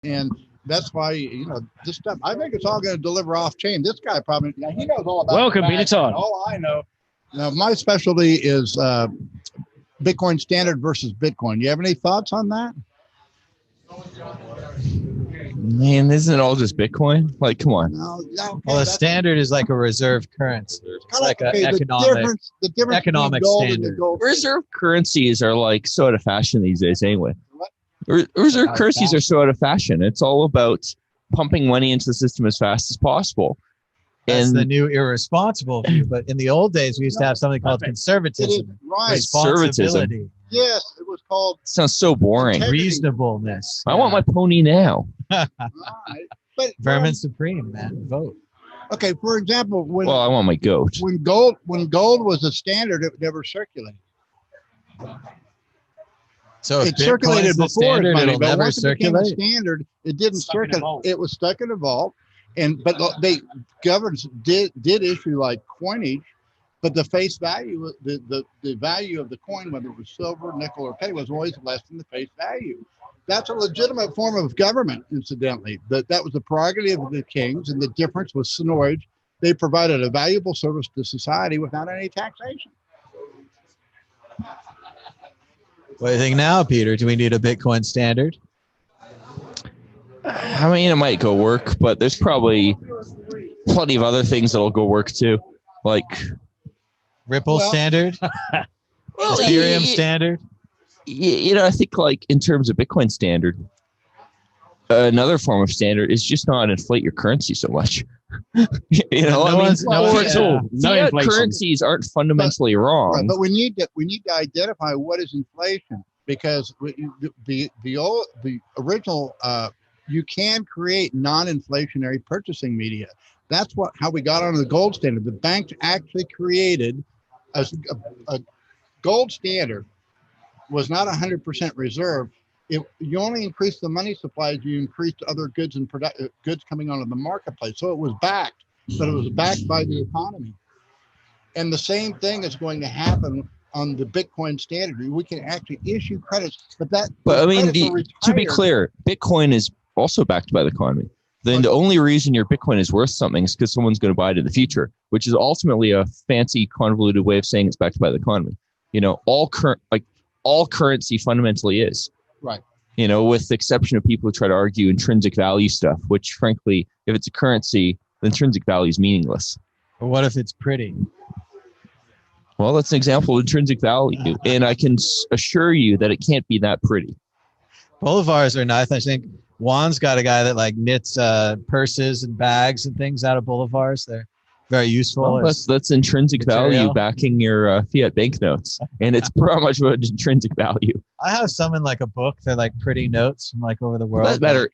And that's why, this stuff, I think it's all going to deliver off chain. This guy probably, he knows all about Welcome, Peter Todd. All I know. Now, my specialty is Bitcoin Standard versus Bitcoin. You have any thoughts on that? Man, isn't it all just Bitcoin? Like, come on. No, okay, Well, the standard is like a reserve currency. It's like an economic standard. Reserve currencies are like so out of fashion these days anyway. Reserve currencies are so out of fashion. It's all about pumping money into the system as fast as possible. That's the new irresponsible view. But in the old days, we used to have something called conservatism. Right. Responsibility. Yes, it was called. Sounds so boring. Reasonableness. I want my pony now. Right. But Vermin Supreme, man. Vote. Okay, for example, I want my goat. When gold was a standard, it never circulated. So it circulated before standard, money, it'll but never once it became a circulate. standard, it didn't circulate. It was stuck in a vault, but governments did issue like coinage, but the face value, the value of the coin, whether it was silver, nickel, or penny, was always less than the face value. That's a legitimate form of government, incidentally. That was the prerogative of the kings, and the difference was seigniorage. They provided a valuable service to society without any taxation. What do you think now, Peter? Do we need a Bitcoin standard? I mean, it might go work, but there's probably plenty of other things that'll go work too, like Ripple standard, Ethereum standard. I think like in terms of Bitcoin standard, another form of standard is just not inflate your currency so much. Currencies aren't fundamentally wrong. Right, but we need to identify what is inflation, because the original you can create non-inflationary purchasing media. That's how we got onto the gold standard. The bank actually created a gold standard. Was not 100% reserve. You only increase the money supply as you increase other goods and goods coming onto the marketplace. So it was backed, but it was backed by the economy. And the same thing is going to happen on the Bitcoin standard. We can actually issue credits, but I mean, to be clear, Bitcoin is also backed by the economy. Then the only reason your Bitcoin is worth something is because someone's going to buy it in the future, which is ultimately a fancy, convoluted way of saying it's backed by the economy. All currency fundamentally is. Right. With the exception of people who try to argue intrinsic value stuff, which frankly, if it's a currency, the intrinsic value is meaningless. But what if it's pretty? Well, that's an example of intrinsic value. And I can assure you that it can't be that pretty. Bolivars are nice. I think Juan's got a guy that like knits purses and bags and things out of bolivars. They're very useful. Well, that's intrinsic value backing your fiat banknotes, and it's pretty much about intrinsic value. I have some in like a book. They're like pretty notes from like over the world. That's better.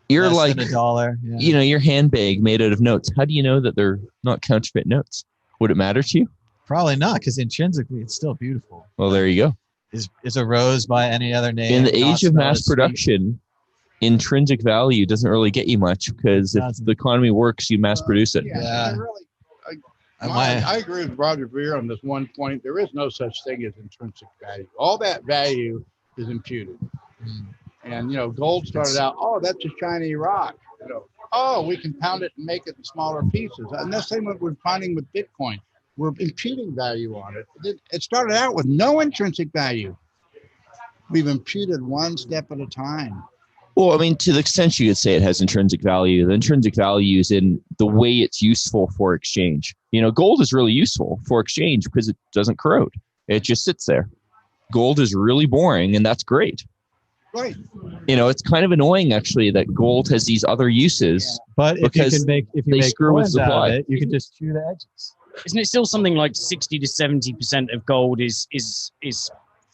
You're like $1. Your handbag made out of notes. How do you know that they're not counterfeit notes? Would it matter to you? Probably not, because intrinsically it's still beautiful. Well, there you go. Is a rose by any other name? In the age of mass production, intrinsic value doesn't really get you much, because if the economy works, you mass produce it. Yeah. I agree with Roger Ver on this one point. There is no such thing as intrinsic value. All that value is imputed. And gold started out, that's a shiny rock. We can pound it and make it in smaller pieces. And that's the same what we're finding with Bitcoin. We're imputing value on it. It started out with no intrinsic value. We've imputed one step at a time. Well, I mean, to the extent you could say it has intrinsic value, the intrinsic value is in the way it's useful for exchange. Gold is really useful for exchange because it doesn't corrode. It just sits there. Gold is really boring, and that's great. Right. It's kind of annoying, actually, that gold has these other uses. But if you make screw with supply, you can just chew the edges. Isn't it still something like 60 to 70% of gold is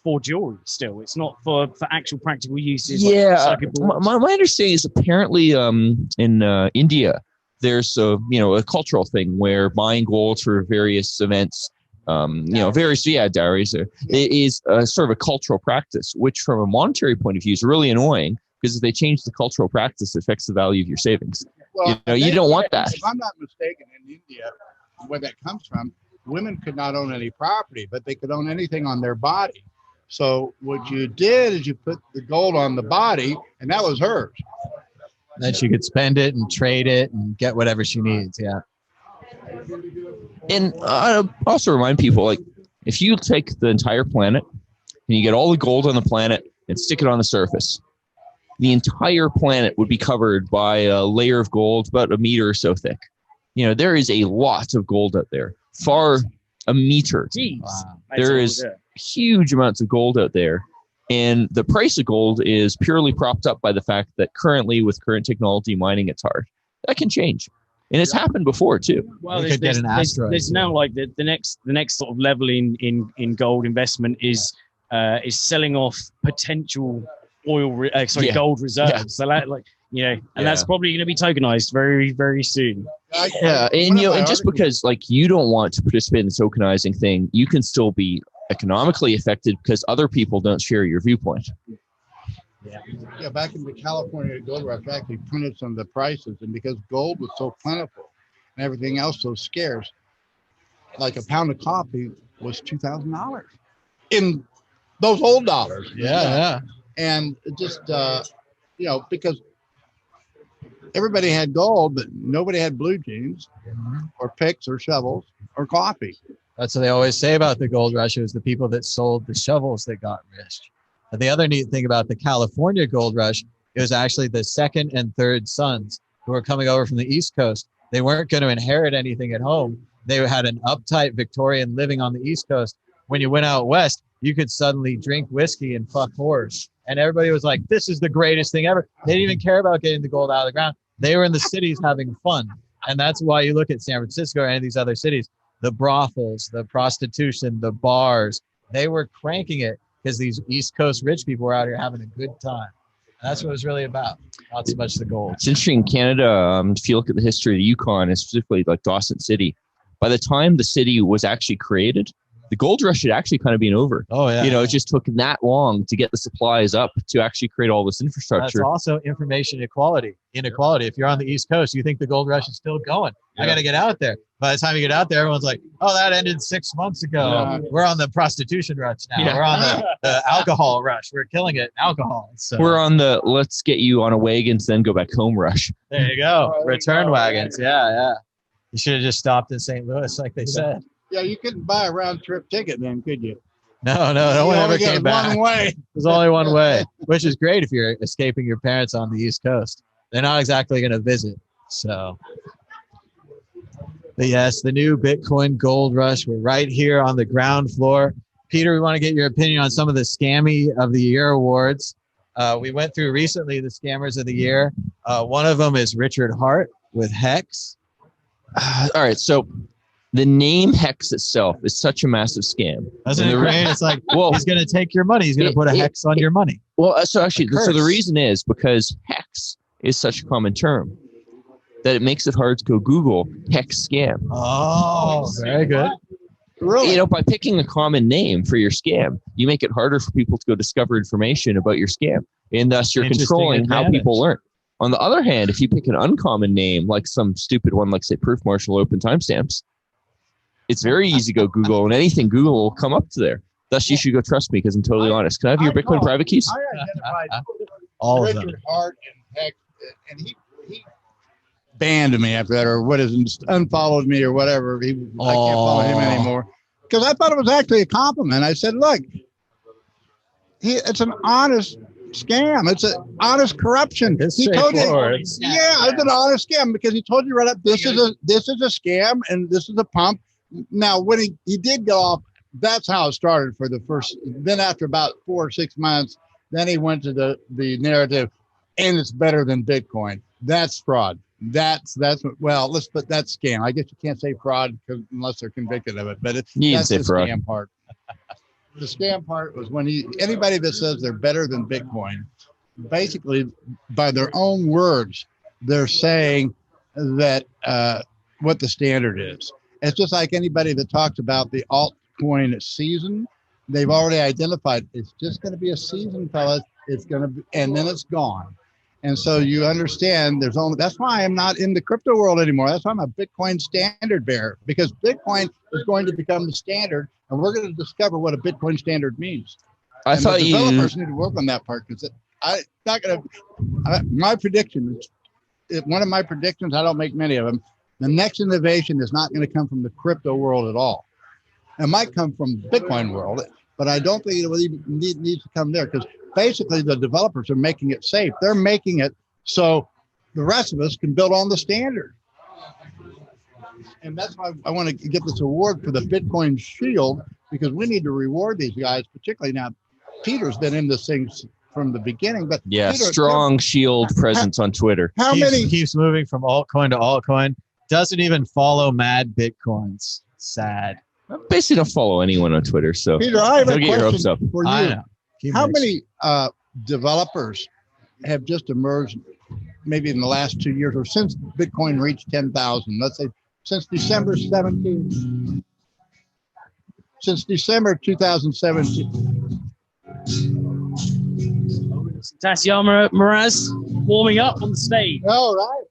for jewelry still? It's not for actual practical uses. Yeah, my understanding is apparently in India there's a cultural thing where buying gold for various events, dowries. It is sort of a cultural practice, which from a monetary point of view is really annoying, because if they change the cultural practice, it affects the value of your savings. Well, you don't want that. If I'm not mistaken, in India, where that comes from, women could not own any property, but they could own anything on their body. So what you did is you put the gold on the body, and that was hers. Then she could spend it and trade it and get whatever she needs. Yeah. And I also remind people, like, if you take the entire planet and you get all the gold on the planet and stick it on the surface, the entire planet would be covered by a layer of gold about a meter or so thick. You know, there is a lot of gold out there, far a meter. Jeez. Wow. There is huge amounts of gold out there. And the price of gold is purely propped up by the fact that currently, with current technology, mining it's hard. That can change. And it's happened before, too. Well, We could get an asteroid. there's now like the next sort of level in gold investment is selling off potential gold reserves. Yeah. So and that's probably going to be tokenized very, very soon. Yeah, and and just because like you don't want to participate in the tokenizing thing, you can still be economically affected because other people don't share your viewpoint. Yeah, back in the California gold rush, I actually printed some of the prices, and because gold was so plentiful and everything else so scarce, like a pound of coffee was $2,000 in those old dollars. Yeah. And just because everybody had gold, but nobody had blue jeans or picks or shovels or coffee. That's what they always say about the gold rush. It was the people that sold the shovels that got rich. And the other neat thing about the California gold rush, it was actually the second and third sons who were coming over from the East Coast. They weren't going to inherit anything at home. They had an uptight Victorian living on the East Coast. When you went out west, you could suddenly drink whiskey and fuck whores. And everybody was like, this is the greatest thing ever. They didn't even care about getting the gold out of the ground. They were in the cities having fun. And that's why you look at San Francisco or any of these other cities, the brothels, the prostitution, the bars, they were cranking it because these East Coast rich people were out here having a good time. And that's what it was really about, not so much the gold. It's interesting in Canada, if you look at the history of the Yukon, and specifically like Dawson City, by the time the city was actually created, the gold rush had actually kind of been over. Oh, yeah. It just took that long to get the supplies up to actually create all this infrastructure. That's also information inequality. If you're on the East Coast, you think the gold rush is still going. I got to get out there. By the time you get out there, everyone's like, oh, that ended 6 months ago. Yeah. We're on the prostitution rush now. Yeah. We're on the alcohol rush. We're killing it in alcohol. So We're on the let's get you on a wagon to then go back home rush. there you go. Return wagons. Yeah. You should have just stopped in St. Louis like they said. Yeah, you couldn't buy a round trip ticket then, could you? No one ever came back. One way. There's only one way, which is great if you're escaping your parents on the East Coast. They're not exactly going to visit. So, but yes, the new Bitcoin gold rush. We're right here on the ground floor. Peter, we want to get your opinion on some of the Scammy of the Year awards. We went through recently the Scammers of the Year. One of them is Richard Hart with Hex. All right, so the name Hex itself is such a massive scam. Isn't it great? It's like, well, he's going to take your money. He's going to put a hex on your money. Well, so the reason is because hex is such a common term that it makes it hard to go Google hex scam. Oh, very good. Really? By picking a common name for your scam, you make it harder for people to go discover information about your scam, and thus you're controlling how people learn. On the other hand, if you pick an uncommon name, like some stupid one, like say Proof Marshal Open Timestamps, it's very easy to go Google, and anything Google will come up to there. Thus, you should go trust me because I'm totally honest. Can I have your Bitcoin private keys? I identified All of them. Richard Hart and Hex, and he banned me after that, or what is unfollowed me or whatever. I can't follow him anymore because I thought it was actually a compliment. I said, look, it's an honest scam. It's an honest corruption. It's He told you, straightforward. yeah, it's an honest scam because he told you right up, this is a scam and this is a pump. Now, when he did go off, that's how it started for the first. Then after about 4 or 6 months, then he went to the narrative, and it's better than Bitcoin. That's fraud. That's well, let's put that scam. I guess you can't say fraud unless they're convicted of it, but that's the fraud. Scam part. The scam part was when anybody that says they're better than Bitcoin, basically by their own words, they're saying that what the standard is. It's just like anybody that talks about the altcoin season. They've already identified it's just going to be a season, fellas. It's going to be, and then it's gone. And so you understand that's why I'm not in the crypto world anymore. That's why I'm a Bitcoin standard bearer, because Bitcoin is going to become the standard, and we're going to discover what a Bitcoin standard means. I thought the developers need to work on that part because my prediction is one of my predictions. I don't make many of them. The next innovation is not going to come from the crypto world at all. It might come from Bitcoin world, but I don't think it will even need to come there because basically the developers are making it safe. They're making it so the rest of us can build on the standard. And that's why I want to get this award for the Bitcoin Shield, because we need to reward these guys, particularly now. Peter's been in this thing from the beginning, but yeah, Peter, strong Shield presence on Twitter. How many keeps moving from altcoin to altcoin? Doesn't even follow Mad Bitcoins. Sad. I basically don't follow anyone on Twitter, so Peter, I have don't a get your hopes question up. for you. I know. How many developers have just emerged maybe in the last 2 years or since Bitcoin reached 10,000? Let's say since December 17. Since December 2017. Tatiana Mraz warming up on the stage. All right.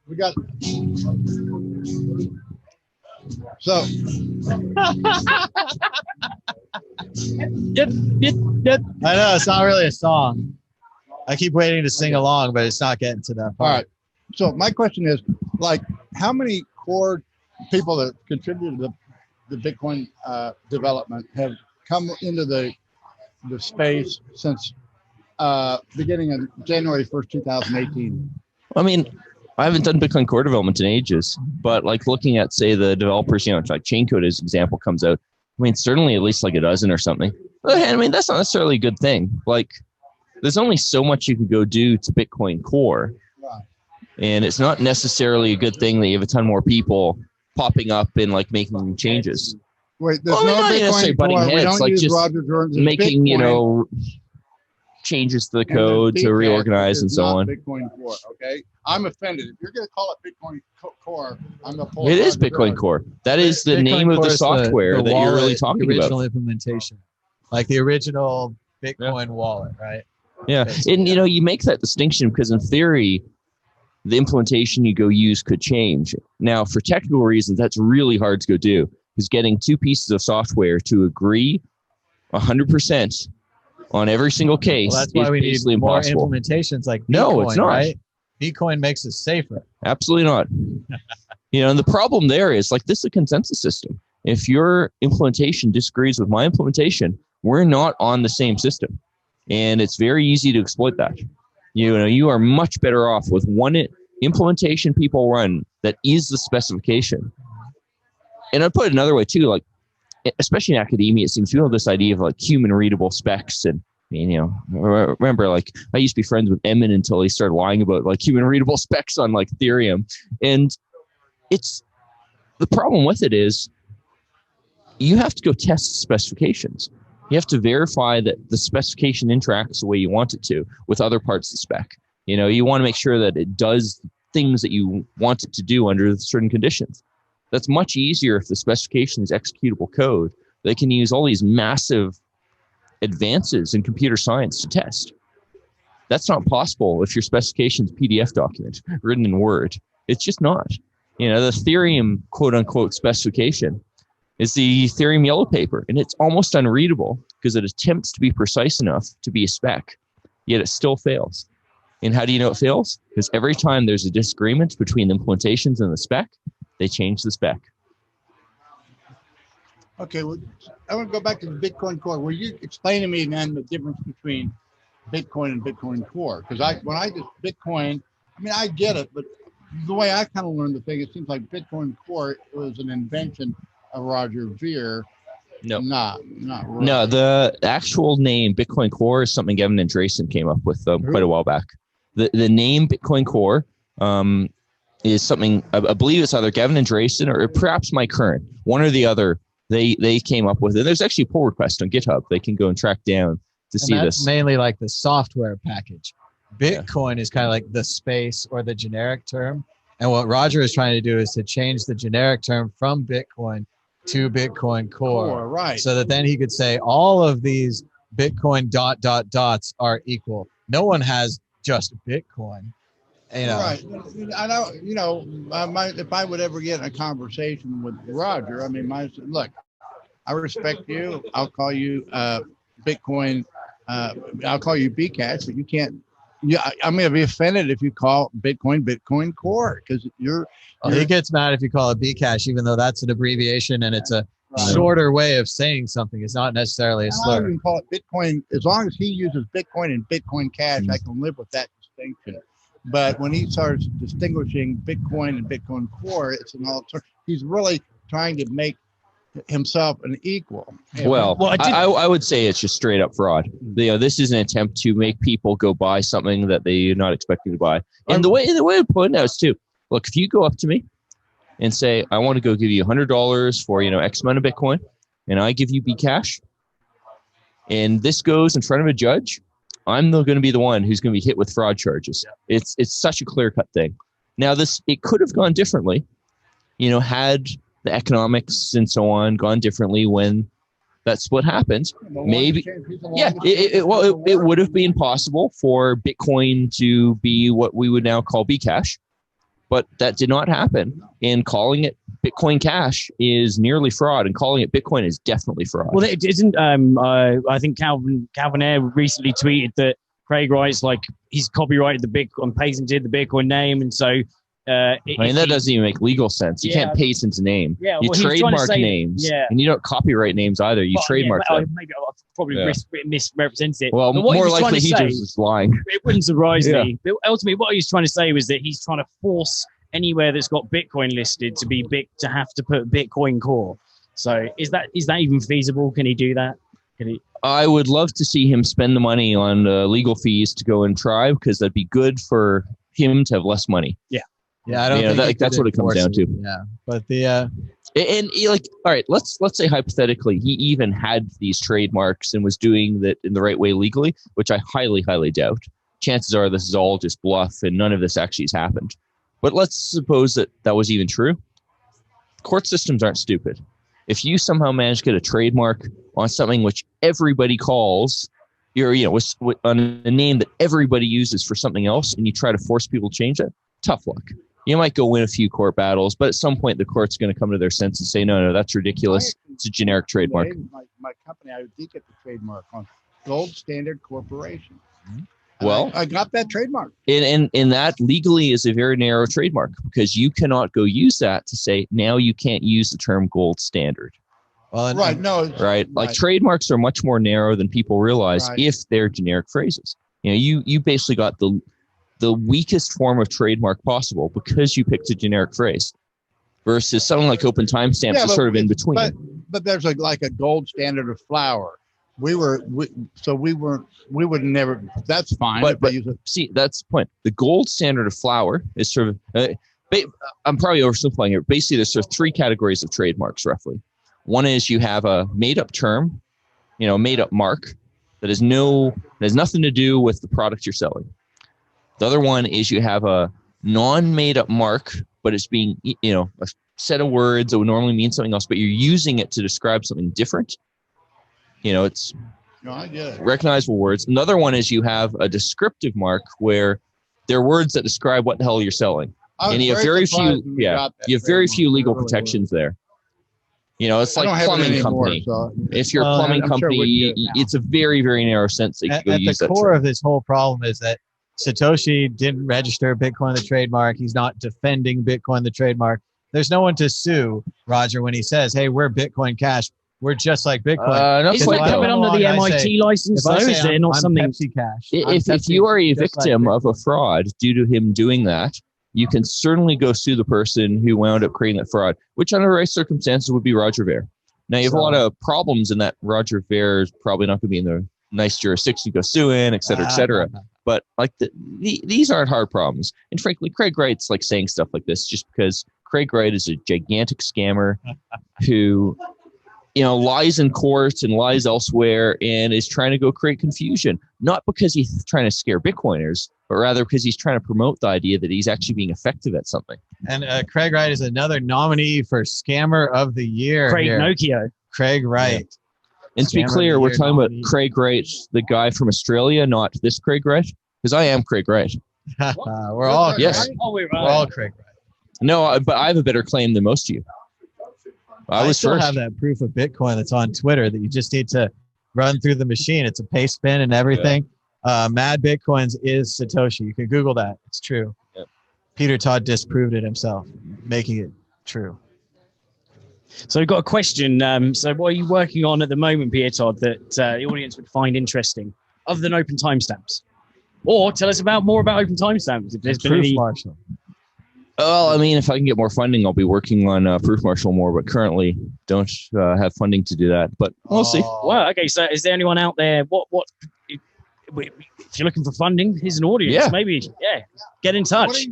We got. So. I know it's not really a song. I keep waiting to sing along, but it's not getting to that part. All right. So my question is, like, how many core people that contributed to the Bitcoin development have come into the space since beginning of January 1st, 2018? I mean, I haven't done Bitcoin core development in ages, but like looking at, say, the developers, like Chaincode as example comes out. I mean, certainly at least like a dozen or something. I mean, that's not necessarily a good thing. Like, there's only so much you can go do to Bitcoin core. Right. And it's not necessarily a good thing that you have a ton more people popping up and like making changes. Wait, there's no Bitcoin core. We don't like use just Roger Jordan's making, Bitcoin. Changes to the code to reorganize and so on. Bitcoin core, okay? I'm offended. If you're going to call it Bitcoin core, I'm going to pull it. It is Bitcoin core. That is the name of the software that you're really talking about. The original implementation, like the original Bitcoin wallet, right? Yeah, and you make that distinction because in theory, the implementation you go use could change. Now, for technical reasons, that's really hard to go do, because getting two pieces of software to agree 100% on every single case that's why we need more impossible. Implementations like Bitcoin, no, it's not. Right? Bitcoin makes it safer. Absolutely not. And the problem there is, like, this is a consensus system. If your implementation disagrees with my implementation, we're not on the same system. And it's very easy to exploit that. You are much better off with one implementation people run that is the specification. And I'd put it another way too, like, especially in academia, it seems this idea of like human readable specs. And remember, like, I used to be friends with Emin until he started lying about like human readable specs on like Ethereum. And it's the problem with it is you have to go test specifications. You have to verify that the specification interacts the way you want it to with other parts of the spec. You want to make sure that it does things that you want it to do under certain conditions. That's much easier if the specification is executable code. They can use all these massive advances in computer science to test. That's not possible if your specification is a PDF document written in Word. It's just not. The Ethereum quote unquote specification is the Ethereum yellow paper, and it's almost unreadable because it attempts to be precise enough to be a spec, yet it still fails. And how do you know it fails? Because every time there's a disagreement between the implementations and the spec, they change the spec. Okay, well, I want to go back to the Bitcoin core. Will you explain to me, man, the difference between Bitcoin and Bitcoin core? Because when I did Bitcoin, I mean, I get it, but the way I kind of learned the thing, it seems like Bitcoin core was an invention of Roger Ver. No, not really. No, the actual name Bitcoin Core is something Gavin Andresen came up with quite a while back. The name Bitcoin Core is something, I believe it's either Gavin Andresen or perhaps Mike Hearn, one or the other. They came up with it. There's actually a pull request on GitHub. They can go and track down to see this. Mainly like the software package. Bitcoin is kind of like the space or the generic term. And what Roger is trying to do is to change the generic term from Bitcoin to Bitcoin Core, right? So that then he could say all of these Bitcoin ... dots are equal. No one has just Bitcoin. Right. I know. If I would ever get in a conversation with Roger, I mean, look, I respect you. I'll call you Bitcoin I'll call you Bcash, but you can't. Yeah, I'm going to be offended if you call Bitcoin Core because He gets mad if you call it Bcash, even though that's an abbreviation and it's a Right. shorter way of saying something. It's not necessarily a I don't slur. even call it Bitcoin. As long as he uses Bitcoin and Bitcoin Cash, I can live with that distinction. But when he starts distinguishing Bitcoin and Bitcoin Core, it's an alternative. He's really trying to make himself an equal. Well, I would say it's just straight up fraud. This is an attempt to make people go buy something that they're not expecting to buy. And the way I'm putting it is too. Look, if you go up to me and say, I want to go give you $100 for, X amount of Bitcoin, and I give you Bcash, and this goes in front of a judge, I'm going to be the one who's going to be hit with fraud charges. Yeah. It's such a clear-cut thing. Now, it could have gone differently, had the economics and so on gone differently when that split happened. Maybe, it would have been possible for Bitcoin to be what we would now call Bcash. But that did not happen. And calling it Bitcoin Cash is nearly fraud, and calling it Bitcoin is definitely fraud. Well, it isn't. I think Calvin Air recently tweeted that Craig Wright's like he's copyrighted the Bitcoin, patented the Bitcoin name, and so. That doesn't even make legal sense. You can't patent a name. Yeah, you trademark names, and you don't copyright names either. You trademark them. Maybe I've probably misrepresented it. Well, more likely he just was lying. It wouldn't surprise me. But ultimately, what he was trying to say was that he's trying to force anywhere that's got Bitcoin listed to have to put Bitcoin Core. So is that even feasible? Can he do that? I would love to see him spend the money on legal fees to go and try, because that'd be good for him to have less money. Yeah. Yeah, I don't think that's what it comes down to. Yeah, but all right, let's say hypothetically he even had these trademarks and was doing that in the right way legally, which I highly, highly doubt. Chances are this is all just bluff and none of this actually has happened. But let's suppose that was even true. Court systems aren't stupid. If you somehow manage to get a trademark on something which everybody calls, on a name that everybody uses for something else, and you try to force people to change it, tough luck. You might go win a few court battles, but at some point the court's going to come to their sense and say, no, that's ridiculous. It's a generic trademark. My company, I did get the trademark on Gold Standard Corporation. Well, I got that trademark. And that legally is a very narrow trademark, because you cannot go use that to say, now you can't use the term gold standard. Well, right. Like trademarks are much more narrow than people realize if they're generic phrases. You basically got the weakest form of trademark possible because you picked a generic phrase, versus something like open timestamps is sort of in between. But there's like a gold standard of flour. We would never. That's fine. But see, that's the point. The gold standard of flour is sort of. I'm probably oversimplifying here. Basically, there's sort of three categories of trademarks, roughly. One is you have a made-up term, made-up mark that has nothing to do with the product you're selling. The other one is you have a non-made-up mark, but it's being, a set of words that would normally mean something else, but you're using it to describe something different. It's recognizable words. Another one is you have a descriptive mark where there are words that describe what the hell you're selling, and you have very few legal protections there. It's like plumbing company. If you're a plumbing company, it's a very, very narrow sense that you can use that. At the core of this whole problem is that Satoshi didn't register Bitcoin the trademark. He's not defending Bitcoin the trademark. There's no one to sue Roger when he says, "Hey, we're Bitcoin Cash. We're just like Bitcoin." Isn't it covered under the MIT license? Though? Is there not something? Pepsi Cash. If you are a victim of a fraud due to him doing that, you can certainly go sue the person who wound up creating that fraud, which under the right circumstances would be Roger Ver. Now, you have a lot of problems in that Roger Ver is probably not going to be in the nice jurisdiction to go sue in, et cetera, et cetera. But like these aren't hard problems. And frankly, Craig Wright's like saying stuff like this just because Craig Wright is a gigantic scammer who, lies in court and lies elsewhere and is trying to go create confusion. Not because he's trying to scare Bitcoiners, but rather because he's trying to promote the idea that he's actually being effective at something. And Craig Wright is another nominee for Scammer of the Year. Craig Wright. Yeah. And to be clear, we're talking about Craig Wright, the guy from Australia, not this Craig Wright, because I am Craig Wright. We're all Craig Wright. No, but I have a better claim than most of you. I was still first. Have that proof of Bitcoin that's on Twitter that you just need to run through the machine. It's a paste bin and everything. Mad Bitcoins is Satoshi. You can Google that. It's true. Yep. Peter Todd disproved it himself, making it true. So we've got a question. So what are you working on at the moment, Peter Todd, that the audience would find interesting, other than open timestamps? Or tell us more about open timestamps. If there's been Proof any... Marshal. Well, I mean, if I can get more funding, I'll be working on Proof Marshal more, but currently don't have funding to do that. But we'll see. Well, okay. So is there anyone out there? If you're looking for funding, here's an audience. Maybe, get in touch.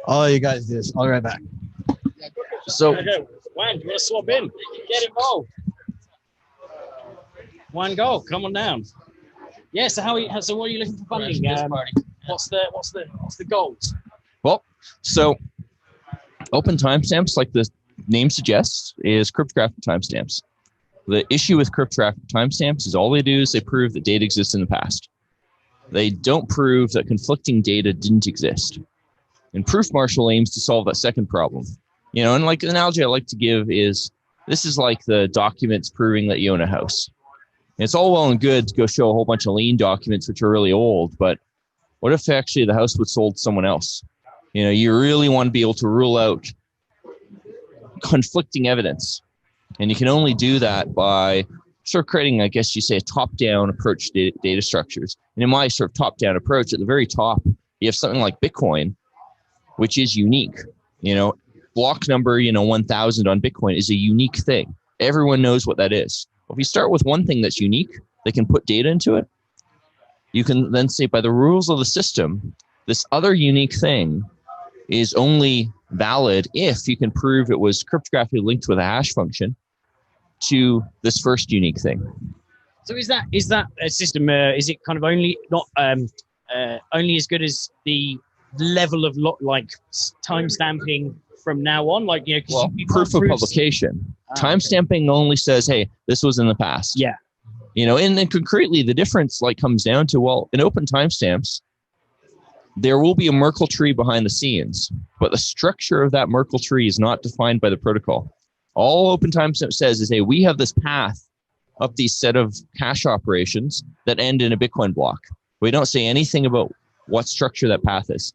All you guys do is I'll be right back. So, Juan, you want to swap in? Get involved. One goal. Come on down. Yeah. So so what are you looking for funding? What's the goals? Well, so open timestamps, like the name suggests, is cryptographic timestamps. The issue with cryptographic timestamps is all they do is they prove that data exists in the past. They don't prove that conflicting data didn't exist. And Proof Marshal aims to solve that second problem. And like the analogy I like to give is this is like the documents proving that you own a house. And it's all well and good to go show a whole bunch of lien documents which are really old, but what if actually the house was sold to someone else? You really want to be able to rule out conflicting evidence. And you can only do that by sort of creating, I guess you say, a top-down approach to data structures. And in my sort of top-down approach, at the very top, you have something like Bitcoin, which is unique. Block number, 1000 on Bitcoin is a unique thing. Everyone knows what that is. If you start with one thing that's unique, they can put data into it. You can then say, by the rules of the system, this other unique thing is only valid if you can prove it was cryptographically linked with a hash function to this first unique thing. So is that a system? Is it kind of only only as good as the level of time stamping from now on? Proof of publication. Timestamping only says, hey, this was in the past. Yeah. And then concretely, the difference comes down to, in open timestamps, there will be a Merkle tree behind the scenes, but the structure of that Merkle tree is not defined by the protocol. All open timestamp says is, hey, we have this path up these set of hash operations that end in a Bitcoin block. We don't say anything about what structure that path is.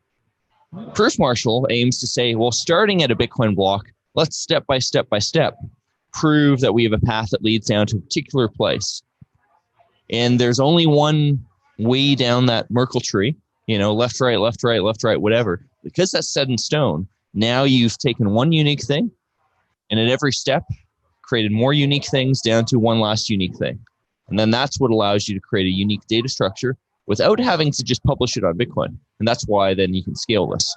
Proof Marshal aims to say, well, starting at a Bitcoin block, let's step by step prove that we have a path that leads down to a particular place. And there's only one way down that Merkle tree, left, right, whatever. Because that's set in stone, now you've taken one unique thing, and at every step, created more unique things down to one last unique thing. And then that's what allows you to create a unique data structure without having to just publish it on Bitcoin. And that's why then you can scale this.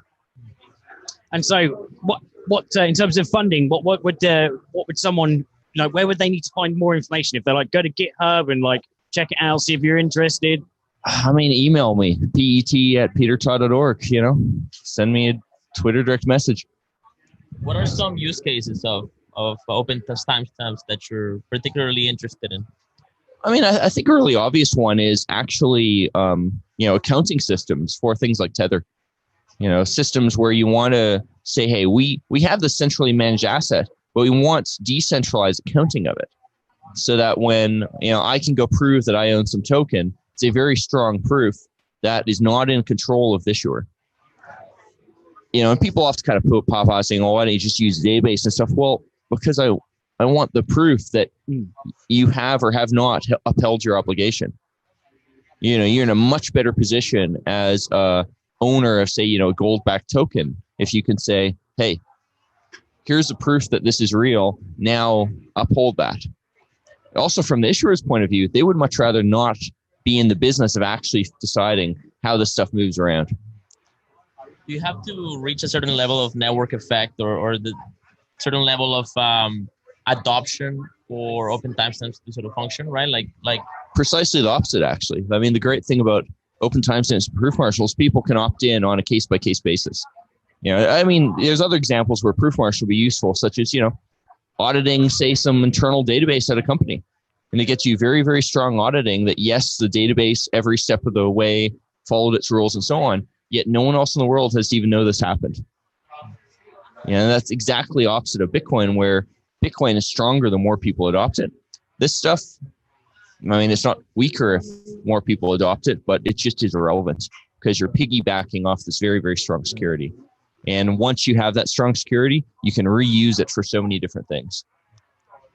And so what in terms of funding, what would someone, where would they need to find more information? If they're go to GitHub and check it out, see if you're interested? I mean, email me, pet@petertodd.org, send me a Twitter direct message. What are some use cases of open timestamps that you're particularly interested in? I mean, I think a really obvious one is actually, accounting systems for things like Tether. Systems where you want to say, hey, we have this centrally managed asset, but we want decentralized accounting of it. So that when, I can go prove that I own some token, it's a very strong proof that is not in control of the issuer. And people often kind of pop out saying, oh, why don't you just use a database and stuff? Well, because I want the proof that you have or have not upheld your obligation. You're in a much better position as a owner of, say, a gold-backed token. If you can say, hey, here's the proof that this is real, now uphold that. Also, from the issuer's point of view, they would much rather not be in the business of actually deciding how this stuff moves around. Do you have to reach a certain level of network effect or the certain level of adoption for open timestamps to sort of function, right? Like precisely the opposite, actually. I mean, the great thing about open timestamps and proof marshals, people can opt in on a case-by-case basis. There's other examples where proof marshal will be useful, such as, auditing, say, some internal database at a company. And it gets you very, very strong auditing that, yes, the database every step of the way followed its rules and so on, yet no one else in the world has to even know this happened. That's exactly opposite of Bitcoin, where Bitcoin is stronger the more people adopt it. This stuff, I mean, it's not weaker if more people adopt it, but it just is irrelevant because you're piggybacking off this very, very strong security. And once you have that strong security, you can reuse it for so many different things.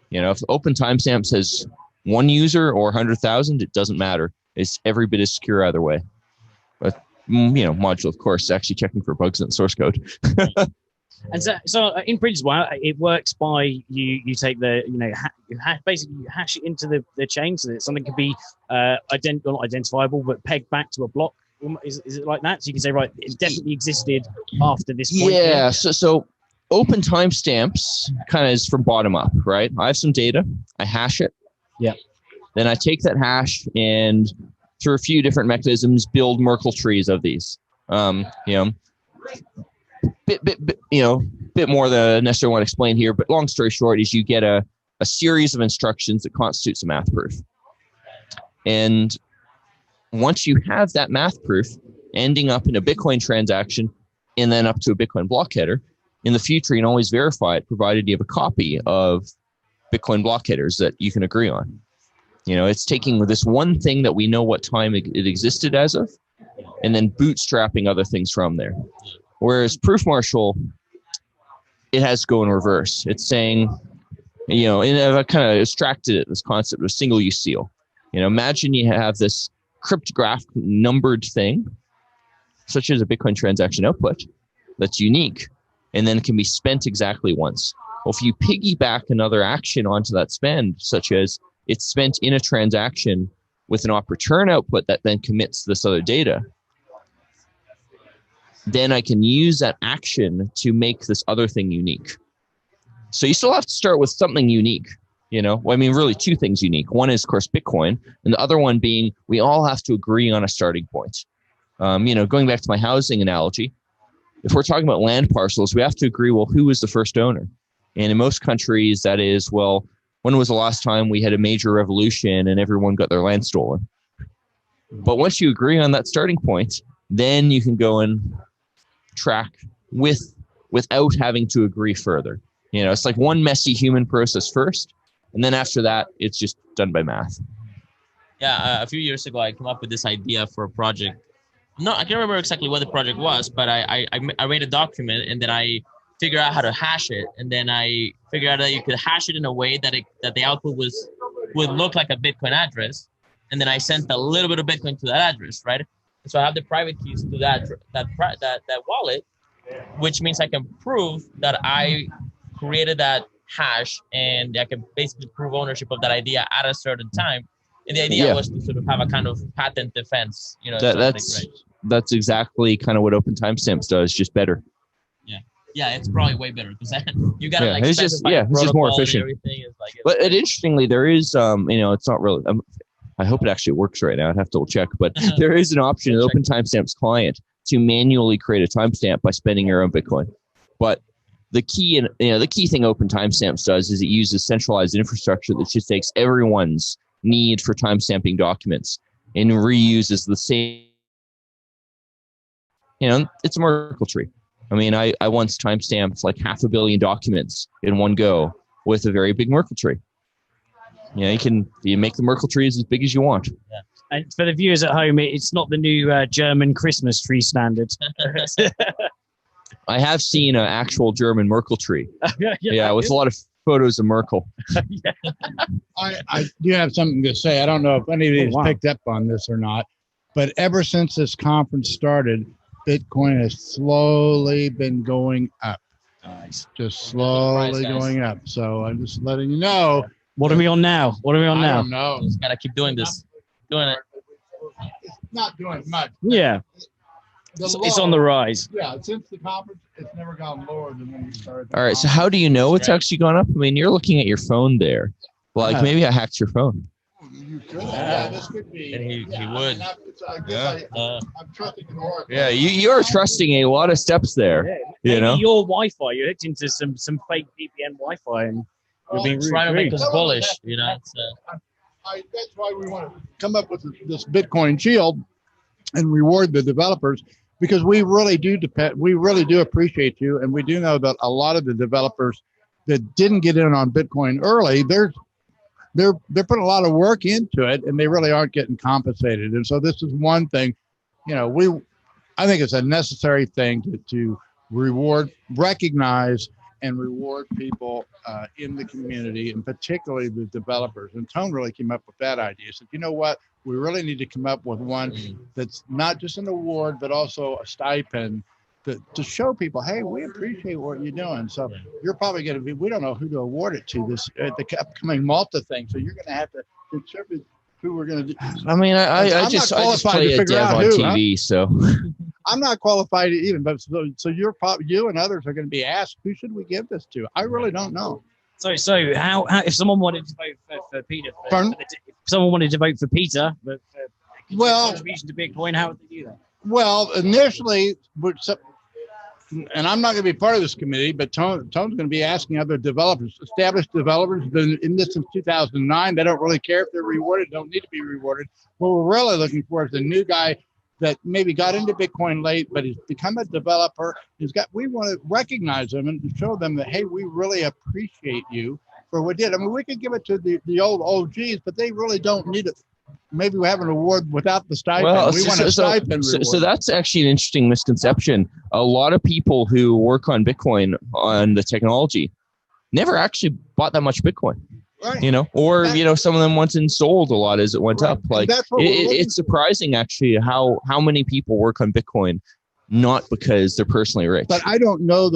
You know, if open timestamps has one user or 100,000, it doesn't matter. It's every bit as secure either way. But, you know, Module, of course, actually checking for bugs in the source code. And so in principle, it works by you take the, you know, basically you hash it into the chain so that something could be not identifiable, but pegged back to a block. Is it like that? So you can say, right, it definitely existed after this point. Yeah. So open timestamps kind of is from bottom up, right? I have some data, I hash it. Yeah. Then I take that hash and through a few different mechanisms, build Merkle trees of these. You know, bit more than I necessarily want to explain here, but long story short is you get a series of instructions that constitutes a math proof. And once you have that math proof ending up in a Bitcoin transaction and then up to a Bitcoin block header, in the future, you can always verify it provided you have a copy of Bitcoin block headers that you can agree on. You know, it's taking this one thing that we know what time it existed as of, and then bootstrapping other things from there. Whereas Proof Marshal, it has to go in reverse. It's saying, you know, and I've kind of abstracted it, this concept of single-use seal. You know, imagine you have this cryptographic numbered thing, such as a Bitcoin transaction output, that's unique, and then can be spent exactly once. Well, if you piggyback another action onto that spend, such as it's spent in a transaction with an op return output that then commits this other data, then I can use that action to make this other thing unique. So you still have to start with something unique, you know? Well, I mean, really two things unique. One is, of course, Bitcoin, and the other one being we all have to agree on a starting point. You know, going back to my housing analogy, if we're talking about land parcels, we have to agree, well, who was the first owner? And in most countries, that is, well, when was the last time we had a major revolution and everyone got their land stolen? But once you agree on that starting point, then you can go and track without having to agree further. You know, it's like one messy human process first, and then after that, it's just done by math. Yeah, a few years ago, I came up with this idea for a project. No, I can't remember exactly what the project was, but I made a document and then I figured out how to hash it, and then I figured out that you could hash it in a way that the output would look like a Bitcoin address, and then I sent a little bit of Bitcoin to that address, right? And so I have the private keys to that wallet, which means I can prove that I created that hash, and I can basically prove ownership of that idea at a certain time. And the idea was to sort of have a kind of patent defense, you know. That's exactly kind of what open timestamps does, just better. Yeah, it's probably way better because you gotta it's just more efficient. But interestingly, there is you know, it's not really. I hope it actually works right now. I'd have to check, but there is an option in Open Timestamps client to manually create a timestamp by spending your own Bitcoin. But the key thing Open Timestamps does is it uses centralized infrastructure that just takes everyone's need for timestamping documents and reuses the same. You know, it's a Merkle tree. I mean, I once timestamped like 500 million documents in one go with a very big Merkle tree. You know, you make the Merkle trees as big as you want. Yeah. And for the viewers at home, it's not the new German Christmas tree standard. I have seen an actual German Merkle tree. Yeah, with a lot of photos of Merkle. I do have something to say. I don't know if anybody's picked up on this or not, but ever since this conference started, Bitcoin has slowly been going up. Nice. Just slowly going up. So I'm just letting you know. What are we on now? I don't know. Just gotta keep doing this. Doing it. It's not doing much. Yeah. It's on the rise. Yeah, since the conference, it's never gone lower than when we started. All right, so how do you know it's actually gone up? I mean, you're looking at your phone there. Like, maybe I hacked your phone. You could. Yeah, this could be. And he would. I'm trusting more. Yeah, you're trusting a lot of steps there. Yeah, you know, your Wi-Fi. You're hooked into some fake VPN Wi-Fi, and you're being trying to make us bullish. You know, that's why we want to come up with this Bitcoin Shield and reward the developers, because we really do appreciate you, and we do know that a lot of the developers that didn't get in on Bitcoin early, they're putting a lot of work into it, and they really aren't getting compensated. And so this is one thing, I think it's a necessary thing to recognize and reward people in the community, and particularly the developers. And Tone really came up with that idea. He said, you know what, we really need to come up with one that's not just an award, but also a stipend to show people, hey, we appreciate what you're doing. So you're probably going to be, we don't know who to award it to this at the upcoming Malta thing. So you're going to have to contribute who we're going to do. I mean, I just play a dev on TV, so I'm not qualified even, but so you and others are going to be asked, who should we give this to? I really don't know. So how if someone wanted to vote for Peter, if someone wanted to vote for Peter, but contribution to Bitcoin, how would they do that? Well, initially, and I'm not going to be part of this committee, but Tone's going to be asking other developers, established developers, been in this since 2009. They don't really care if they're rewarded, don't need to be rewarded. What we're really looking for is a new guy that maybe got into Bitcoin late, but he's become a developer. We want to recognize them and show them that, hey, we really appreciate you for what you did. I mean, we could give it to the old OGs, but they really don't need it. Maybe we have an award without the stipend. Well, we want a stipend. So that's actually an interesting misconception. A lot of people who work on Bitcoin, on the technology, never actually bought that much Bitcoin. Right. Some of them went and sold a lot as it went up. Like it's surprising actually how many people work on Bitcoin, not because they're personally rich. But I don't know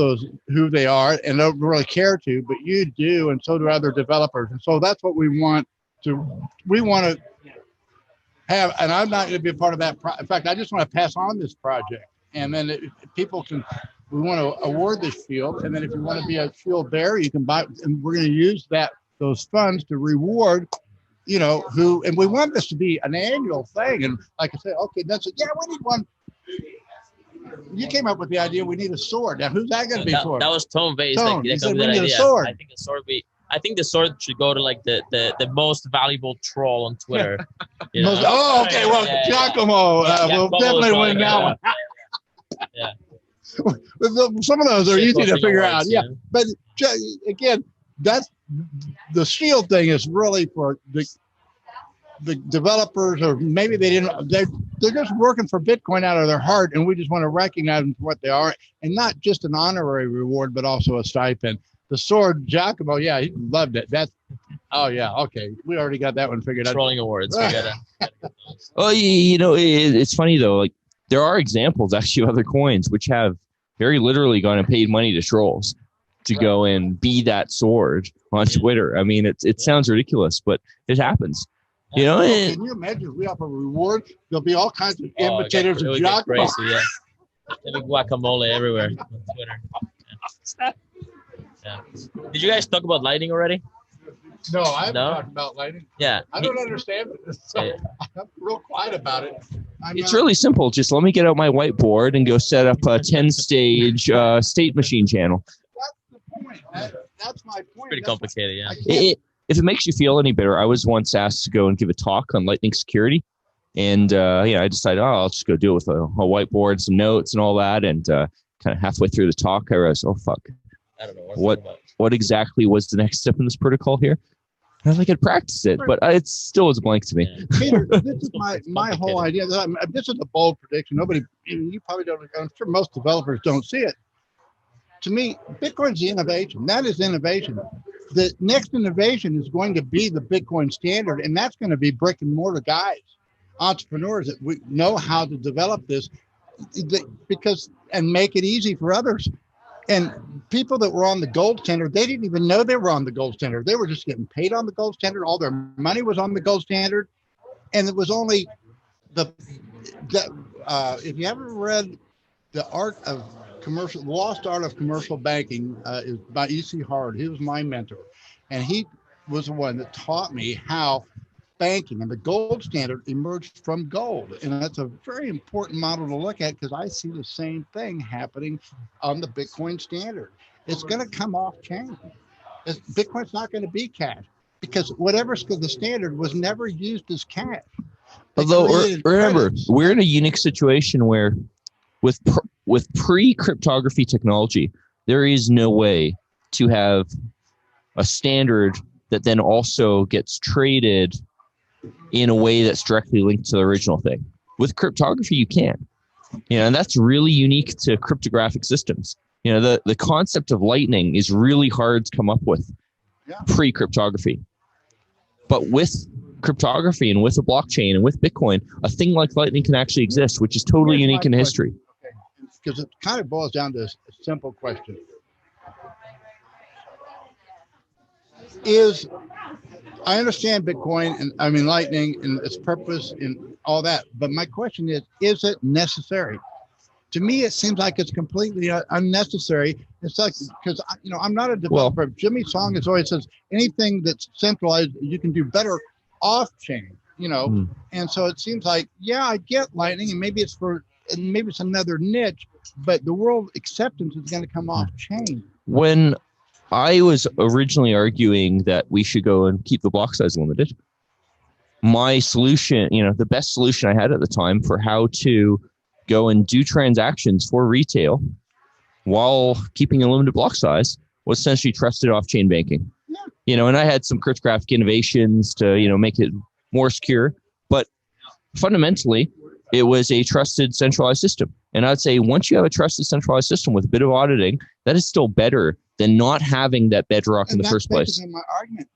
who they are, and don't really care to. But you do, and so do other developers. And so that's what we want to have. And I'm not going to be a part of that. In fact, I just want to pass on this project, and then people can. We want to award this shield, and then if you want to be a shield bearer, you can buy. And we're going to use those funds to reward, and we want this to be an annual thing. And like I said, okay, we need one. You came up with the idea we need a sword. Now, who's that going to be for? That was Tone Vase. He said we need a sword. I think the sword should go to like the most valuable troll on Twitter. Okay. Well, Giacomo will definitely win that one. Yeah. Some of those are easy to figure out. Yeah. But again, that's the shield thing is really for the developers, or maybe they're just working for Bitcoin out of their heart, and we just want to recognize them for what they are, and not just an honorary reward, but also a stipend. The sword, Giacomo, yeah, he loved it. Okay, we already got that one figured out. Trolling awards. It's funny though. Like there are examples actually of other coins which have very literally gone and paid money to trolls to go and be that sword on Twitter. I mean, it sounds ridiculous, but it happens. Can you imagine if we have a reward? There'll be all kinds of imitators of Giacomo. Yeah. There'll be guacamole everywhere on Twitter. Yeah. Did you guys talk about lighting already? No, I haven't talked about lighting. Yeah. I don't understand it. So I'm real quiet about it. It's really simple. Just let me get out my whiteboard and go set up a 10-stage state machine channel. That's my point. Pretty complicated, yeah. If it makes you feel any better, I was once asked to go and give a talk on lightning security. And I decided, I'll just go do it with a whiteboard, some notes and all that. And kind of halfway through the talk, I realized, oh, fuck. I don't know what exactly was the next step in this protocol here? And I could practice it, but it still was blank to me. Yeah. Peter, this is my whole idea. This is a bold prediction. You probably don't. I'm sure most developers don't see it. To me, Bitcoin's the innovation. That is innovation. The next innovation is going to be the Bitcoin standard, and that's going to be brick and mortar guys, entrepreneurs that we know how to develop this, and make it easy for others. And people that were on the gold standard, they didn't even know they were on the gold standard. They were just getting paid on the gold standard. All their money was on the gold standard. And it was only if you haven't read The Lost Art of Commercial Banking is by E.C. Hard. He was my mentor. And he was the one that taught me how banking and the gold standard emerged from gold. And that's a very important model to look at, because I see the same thing happening on the Bitcoin standard. It's going to come off chain. Bitcoin's not going to be cash, because whatever's the standard was never used as cash. Although remember, we're in a unique situation where with pre-cryptography technology, there is no way to have a standard that then also gets traded in a way that's directly linked to the original thing. With cryptography, you can. And that's really unique to cryptographic systems. The concept of Lightning is really hard to come up with pre-cryptography. But with cryptography and with a blockchain and with Bitcoin, a thing like Lightning can actually exist, which is totally unique in history. Because it kind of boils down to a simple question. I understand Bitcoin and Lightning and its purpose and all that, but my question is it necessary? To me, it seems like it's completely unnecessary. It's like, because I'm not a developer. Well, Jimmy Song has always says anything that's centralized, you can do better off chain. And so it seems like, I get Lightning, and maybe it's another niche, but the world acceptance is going to come off chain. When I was originally arguing that we should go and keep the block size limited, my solution, the best solution I had at the time for how to go and do transactions for retail while keeping a limited block size was essentially trusted off-chain banking. And I had some cryptographic innovations to, make it more secure, but fundamentally it was a trusted centralized system. And I'd say once you have a trusted centralized system with a bit of auditing, that is still better than not having that bedrock in the first place. My argument.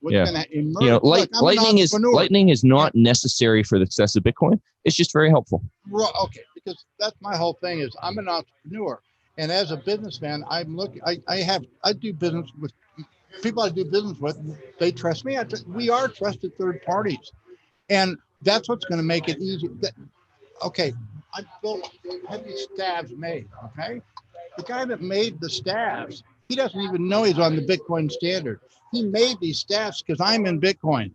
Lightning is not necessary for the success of Bitcoin. It's just very helpful. Well, okay, because that's my whole thing is I'm an entrepreneur, and as a businessman, I do business with people I do business with. They trust me. We are trusted third parties, and that's what's going to make it easy. Okay, I built heavy stabs made. Okay, the guy that made the stabs, he doesn't even know he's on the Bitcoin standard. He made these stabs because I'm in Bitcoin.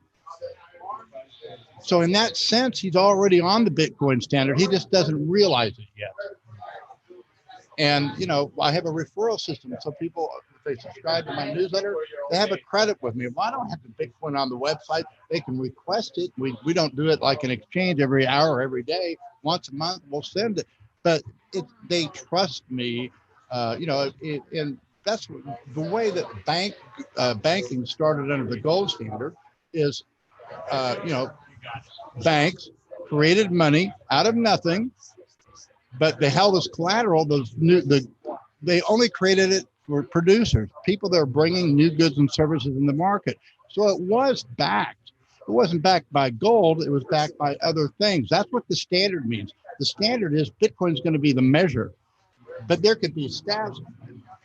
So in that sense, he's already on the Bitcoin standard. He just doesn't realize it yet. And, I have a referral system. So people, if they subscribe to my newsletter, they have a credit with me. If I don't have the Bitcoin on the website, they can request it. We don't do it like an exchange every hour, or every day. Once a month, we'll send it. But they trust me, and that's the way that banking started under the gold standard is, banks created money out of nothing, but they held as collateral they only created it for producers, people that are bringing new goods and services in the market. So it was backed. It wasn't backed by gold. It was backed by other things. That's what the standard means. The standard is Bitcoin is going to be the measure, but there could be stabs.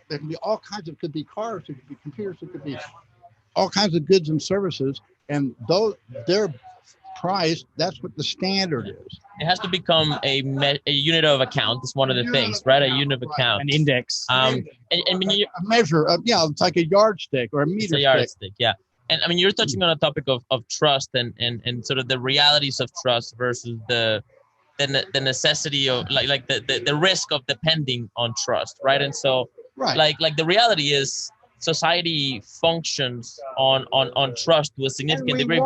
There can be all kinds of, could be cars, it could be computers, it could be all kinds of goods and services. And they're priced, that's what the standard is. It has to become a unit of account. It's one of the things, right? A unit of account. An index. And a measure of, it's like a yardstick or a meter stick. It's a yardstick, yeah. And you're touching on a topic of trust and sort of the realities of trust versus the necessity of like the risk of depending on trust, right? And so like the reality is society functions on trust to a significant degree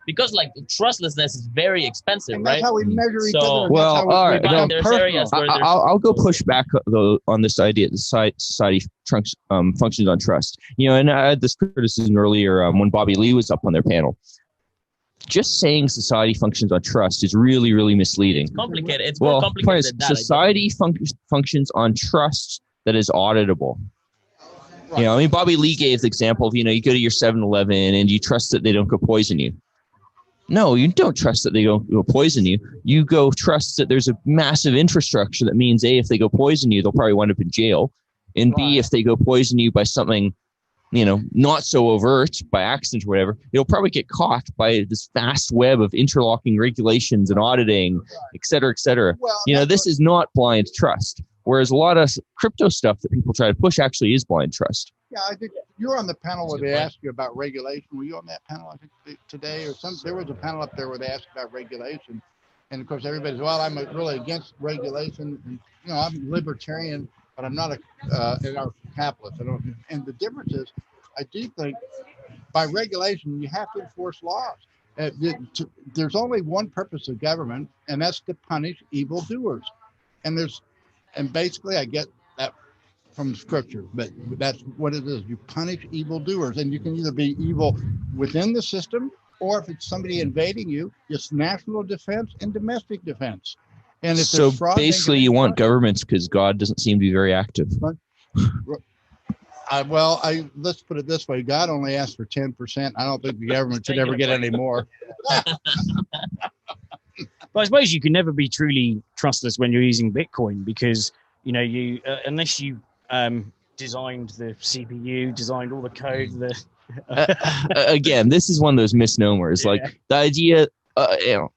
because like trustlessness is very expensive, and right? That's how we measure each other. Well, all right. There's areas where I'll go push back though on this idea that society functions on trust. And I had this criticism earlier when Bobby Lee was up on their panel. Just saying society functions on trust is really, really misleading. It's complicated. It's more complicated than that. Society functions on trust that is auditable. Right. Bobby Lee gave the example of, you go to your 7-Eleven and you trust that they don't go poison you. No, you don't trust that they don't go poison you. You go trust that there's a massive infrastructure that means A, if they go poison you, they'll probably wind up in jail. And B, if they go poison you by something, not so overt, by accident or whatever, you'll probably get caught by this vast web of interlocking regulations and auditing, et cetera, et cetera. Well, this is not blind trust. Whereas a lot of crypto stuff that people try to push actually is blind trust. Yeah, I think you were on the panel where they asked you about regulation. Were you on that panel, I think, today or something? There was a panel up there where they asked about regulation. And, of course, everybody's, I'm really against regulation. And, I'm libertarian, but I'm not a capitalist. And the difference is, I do think by regulation, you have to enforce laws. There's only one purpose of government, and that's to punish evildoers. And basically, I get that from scripture, but that's what it is. You punish evildoers, and you can either be evil within the system, or if it's somebody invading you, it's national defense and domestic defense. And if So there's fraud, basically, you want governments because God doesn't seem to be very active. Let's put it this way: God only asked for 10%. I don't think the government should ever get any more. But I suppose you can never be truly trustless when you're using Bitcoin, because you unless you designed the CPU, designed all the code. Again, this is one of those misnomers. Yeah. Like the idea.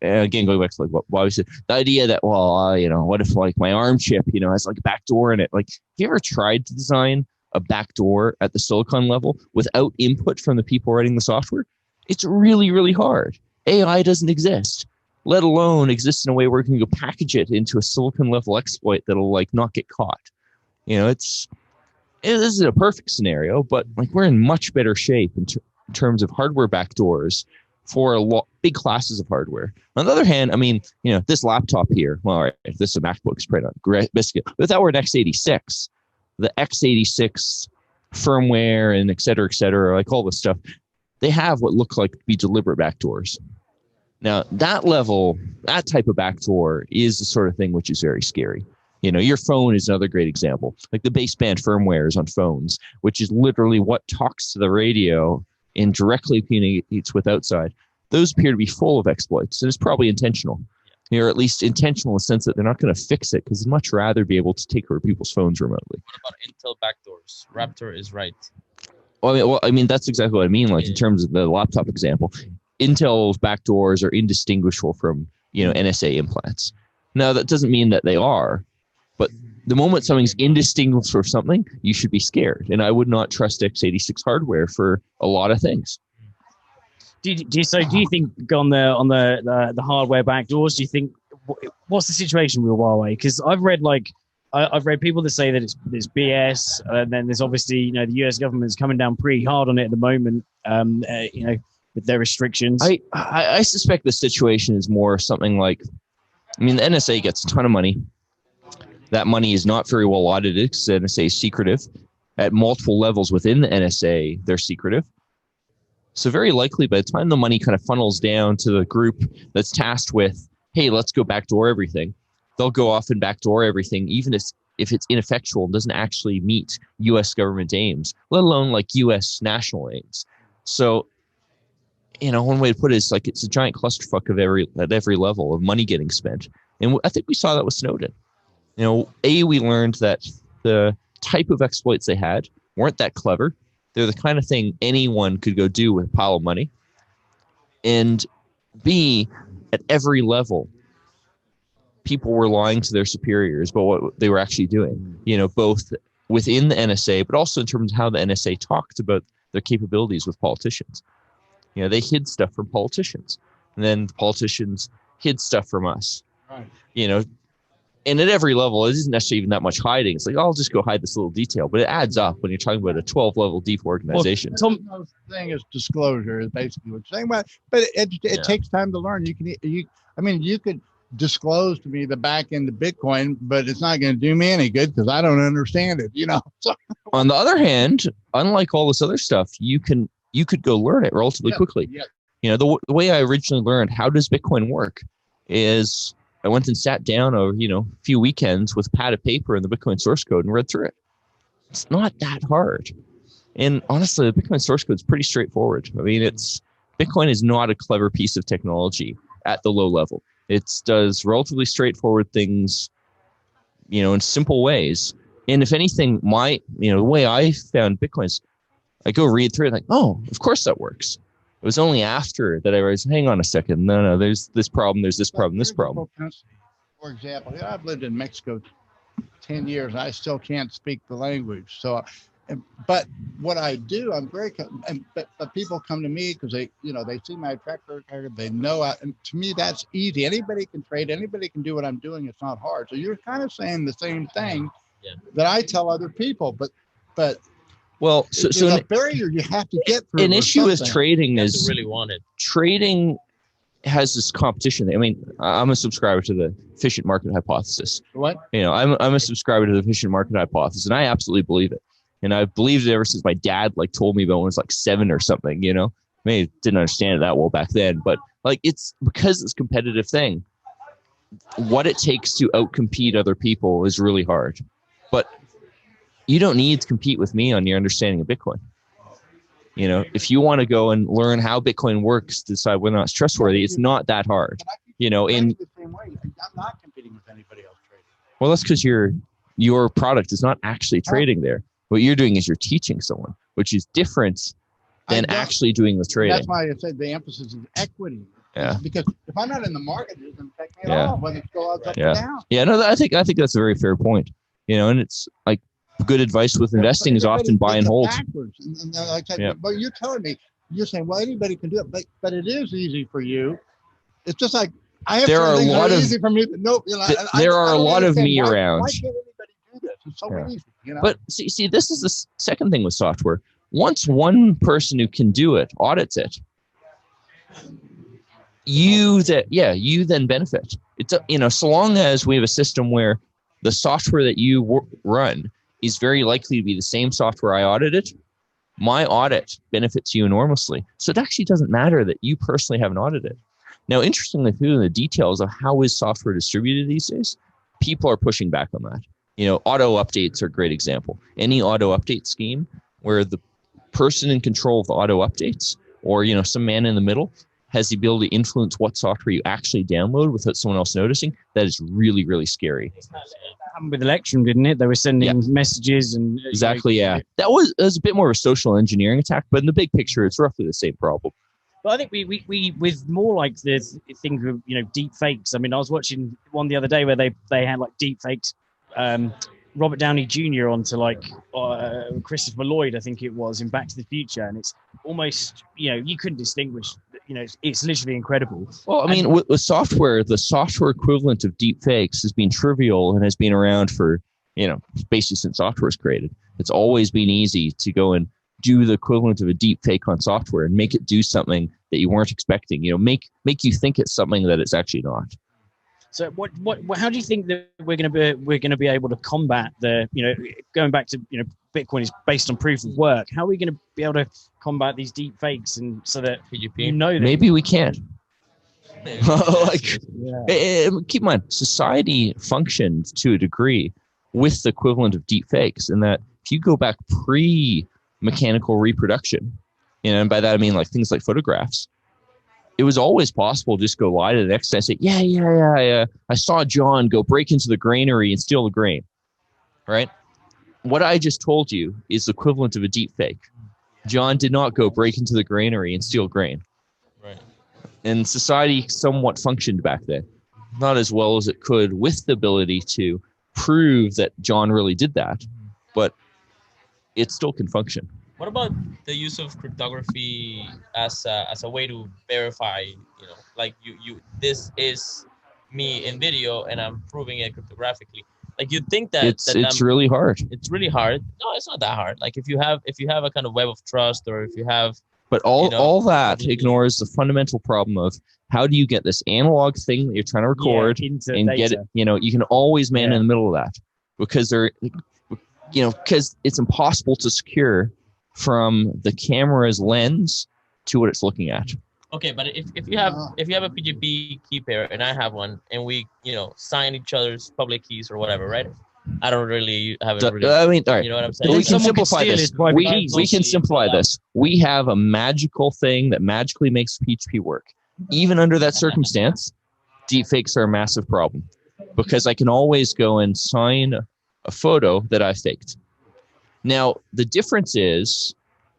Again, going back to like what we said, the idea that what if like my ARM chip, has like a back door in it? Like, have you ever tried to design a back door at the silicon level without input from the people writing the software? It's really, really hard. AI doesn't exist, let alone exist in a way where we can go package it into a silicon level exploit that'll like not get caught. This is a perfect scenario, but like we're in much better shape in terms of hardware backdoors for big classes of hardware. On the other hand, I mean, this laptop here, well, all right, if this is a MacBook, it's probably not biscuit. But if that were an x86, the x86 firmware and et cetera, like all this stuff, they have what look like to be deliberate backdoors. Now, that type of backdoor is the sort of thing which is very scary. Your phone is another great example. Like the baseband firmwares on phones, which is literally what talks to the radio and directly communicates with outside. Those appear to be full of exploits, and it's probably intentional. Or at least intentional in the sense that they're not going to fix it, because they'd much rather be able to take over people's phones remotely. What about Intel backdoors? Raptor is right. Well, I mean, that's exactly what I mean. Like in terms of the laptop example, Intel's backdoors are indistinguishable from, NSA implants. Now, that doesn't mean that they are, but the moment something's indistinguishable from something, you should be scared. And I would not trust x86 hardware for a lot of things. Do you think on the hardware backdoors? Do you think what's the situation with Huawei? Because I've read people that say that it's BS, and then there's obviously the US government's coming down pretty hard on it at the moment. With their restrictions. I suspect the situation is more something like, the NSA gets a ton of money. That money is not very well audited because the NSA is secretive. At multiple levels within the NSA, they're secretive. So very likely by the time the money kind of funnels down to the group that's tasked with, hey, let's go backdoor everything, they'll go off and backdoor everything, even if it's ineffectual and doesn't actually meet U.S. government aims, let alone like U.S. national aims. So, one way to put it is like it's a giant clusterfuck at every level of money getting spent. And I think we saw that with Snowden. We learned that the type of exploits they had weren't that clever. They're the kind of thing anyone could go do with a pile of money. And B, at every level, people were lying to their superiors about what they were actually doing, both within the NSA, but also in terms of how the NSA talked about their capabilities with politicians. They hid stuff from politicians, and then the politicians hid stuff from us. Right. And at every level, it isn't necessarily even that much hiding. It's like, I'll just go hide this little detail, but it adds up when you're talking about a 12-level deep organization. Well, the thing is disclosure is basically what you're saying about, but it takes time to learn. You could disclose to me the back end of Bitcoin, but it's not going to do me any good because I don't understand it. So. On the other hand, unlike all this other stuff, you could go learn it relatively quickly. Yeah. The way I originally learned how does Bitcoin work is I went and sat down over, a few weekends with a pad of paper and the Bitcoin source code and read through it. It's not that hard. And honestly, the Bitcoin source code is pretty straightforward. Bitcoin is not a clever piece of technology at the low level. It does relatively straightforward things, in simple ways. And if anything, the way I found Bitcoin is I go read through it like, oh, of course that works. It was only after that I realized, hang on a second. No, there's this problem, there's this problem, this problem. For example, I've lived in Mexico 10 years. And I still can't speak the language. So, but what I do, I'm very, but people come to me because they see my track record, they know, and to me, that's easy. Anybody can trade, anybody can do what I'm doing. It's not hard. So you're kind of saying the same thing that I tell other people, but well, so a barrier you have to get through. An issue with trading is really want it. Trading has this competition. I mean, I'm a subscriber to the efficient market hypothesis. What? You know, I'm a subscriber to the efficient market hypothesis, and I absolutely believe it. And I've believed it ever since my dad like told me about when I was like 7 or something. You know, maybe didn't understand it that well back then, but like it's because it's a competitive thing. What it takes to outcompete other people is really hard, but you don't need to compete with me on your understanding of Bitcoin. You know, if you want to go and learn how Bitcoin works to decide whether or not it's trustworthy, it's not that hard. You know, in the same way, I'm not competing with anybody else trading. well, that's because your product is not actually trading there. What you're doing is you're teaching someone, which is different than actually doing the trading. That's why I said the emphasis is equity. Yeah. Because if I'm not in the market, it doesn't affect me at all, whether it's go up or down. Yeah, no, I think that's a very fair point. You know, and it's like good advice with investing is often buy and hold. Backwards. And like I said, but you're telling me, you're saying, well, anybody can do it, but it is easy for you. It's just like I have there are a things lot that are of easy for me. Nope. You know, there are a lot of me why around. Why can't anybody do this? It's so easy. You know. But see, this is the second thing with software. Once one person who can do it audits it, you then benefit. It's so long as we have a system where the software that you run is very likely to be the same software I audited, my audit benefits you enormously. So it actually doesn't matter that you personally haven't audited. Now, interestingly, through the details of how is software distributed these days, people are pushing back on that. You know, auto updates are a great example. Any auto update scheme where the person in control of the auto updates, or some man in the middle, has the ability to influence what software you actually download without someone else noticing, that is really, really scary. It happened with Electrum, didn't it? They were sending messages and exactly, That was a bit more of a social engineering attack, but in the big picture, it's roughly the same problem. But I think we with more like the thing of deep fakes. I mean, I was watching one the other day where they had like deep fakes. Robert Downey Jr. onto like Christopher Lloyd, I think it was, in Back to the Future, and it's almost you couldn't distinguish. It's literally incredible. Well, I mean, with software, the software equivalent of deep fakes has been trivial and has been around for basically since software was created. It's always been easy to go and do the equivalent of a deep fake on software and make it do something that you weren't expecting. Make you think it's something that it's actually not. So how do you think that we're going to be able to combat the going back to Bitcoin is based on proof of work? How are we going to be able to combat these deep fakes and so that that maybe we can. Keep in mind, society functioned to a degree with the equivalent of deep fakes, in that if you go back pre-mechanical reproduction, and by that I mean like things like photographs, it was always possible to just go lie to the next guy and say, yeah. I saw John go break into the granary and steal the grain, right? What I just told you is the equivalent of a deep fake. John did not go break into the granary and steal grain. Right. And society somewhat functioned back then. Not as well as it could with the ability to prove that John really did that, but it still can function. What about the use of cryptography as a way to verify, like you this is me in video and I'm proving it cryptographically? Like you'd think that it's really hard. It's really hard. No, it's not that hard. Like if you have a kind of web of trust, or if you have, but all that ignores the fundamental problem of how do you get this analog thing that you're trying to record and data. Get it? You can always man in the middle of that because because it's impossible to secure from the camera's lens to what it's looking at. Okay, but if you have a PGP key pair and I have one, and we sign each other's public keys or whatever, right? I don't really have it. I mean, all right. You know what I'm saying? We can simplify this. We can simplify this. We have a magical thing that magically makes PGP work. Even under that circumstance, deepfakes are a massive problem because I can always go and sign a photo that I faked. Now, the difference is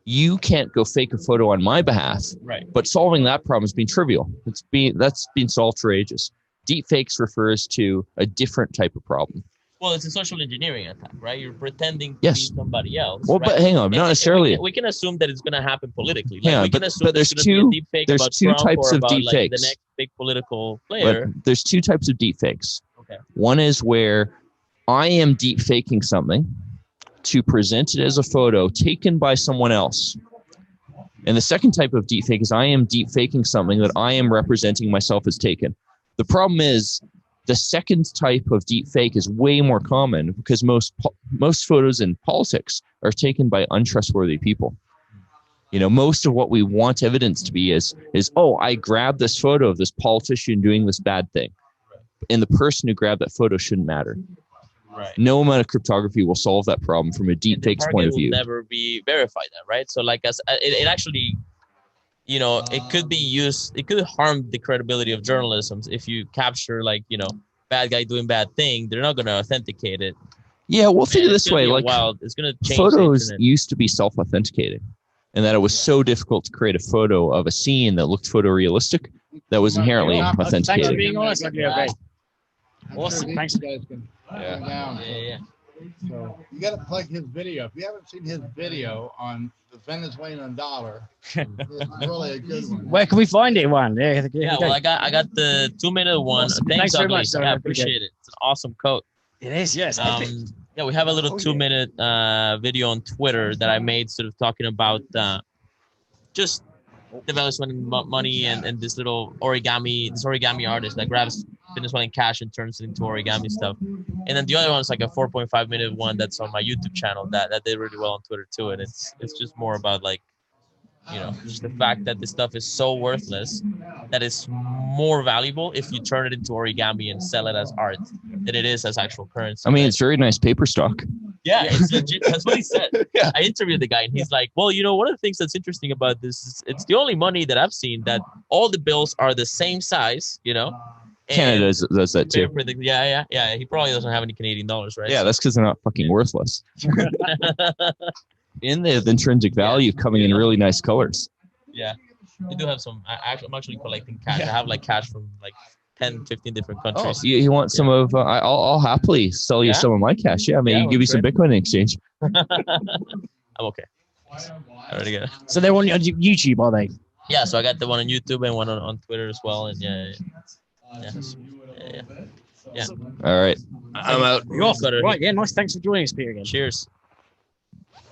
you can't go fake a photo on my behalf, right? But solving that problem has been trivial. That's been solved for ages. Deepfakes refers to a different type of problem. Well, it's a social engineering attack, right? You're pretending to be somebody else. Well, right? But hang on, not necessarily. We can assume that it's going to happen politically. But there's two types of deepfakes. Like the next big political player. But there's two types of deepfakes. Okay. One is where I am deepfaking something to present it as a photo taken by someone else. And the second type of deepfake is I am deepfaking something that I am representing myself as taken. The problem is the second type of deepfake is way more common because most photos in politics are taken by untrustworthy people. You know, most of what we want evidence to be is oh, I grabbed this photo of this politician doing this bad thing. And the person who grabbed that photo shouldn't matter. Right. No amount of cryptography will solve that problem from a deepfake's point of view. Will never be verified, that right? So like it actually, you know, it could be used. It could harm the credibility of journalism if you capture like, you know, bad guy doing bad thing. They're not going to authenticate it. Yeah, we'll think of this way. Like it's going to change. Photos used to be self-authenticating, and that it was so difficult to create a photo of a scene that looked photorealistic that was inherently authenticated. Thanks for being honest. Okay. Awesome. Thanks. You guys can come down. Yeah. So you got to plug his video. If you haven't seen his video on the Venezuelan dollar, it's really a good one. Where can we find it? One. Yeah. Well, I got the 2-minute one. Awesome. Thanks very Ugly. much. I appreciate it. It's an awesome coat. It is. Yes. Yeah, we have a little 2-minute video on Twitter that I made, sort of talking about just the Venezuelan money and this little origami artist that grabs Venezuelan cash and turns it into origami stuff. And then the other one's like a 4.5-minute one that's on my YouTube channel that did really well on Twitter too. And it's just more about like, you know, just the fact that this stuff is so worthless that it's more valuable if you turn it into origami and sell it as art than it is as actual currency. I mean, it's very nice paper stock. Yeah, it's legit. That's what he said. Yeah. I interviewed the guy and he's like, well, you know, one of the things that's interesting about this is it's the only money that I've seen that all the bills are the same size, you know. Canada does that too. Yeah. He probably doesn't have any Canadian dollars, right? Yeah, that's because they're not fucking worthless. And they have intrinsic value coming in really nice colors. Yeah, we do have some. I'm actually collecting cash. I have like cash from like 10, 15 different countries. Oh, you want some of? I'll happily sell you some of my cash. Yeah, maybe give you some Bitcoin in exchange. I'm okay. I already got it. So they're on YouTube, are they? Yeah, so I got the one on YouTube and one on Twitter as well, and yeah. All right, I'm out. You're off. Right, yeah, nice. Thanks for joining us, Peter, again. Cheers.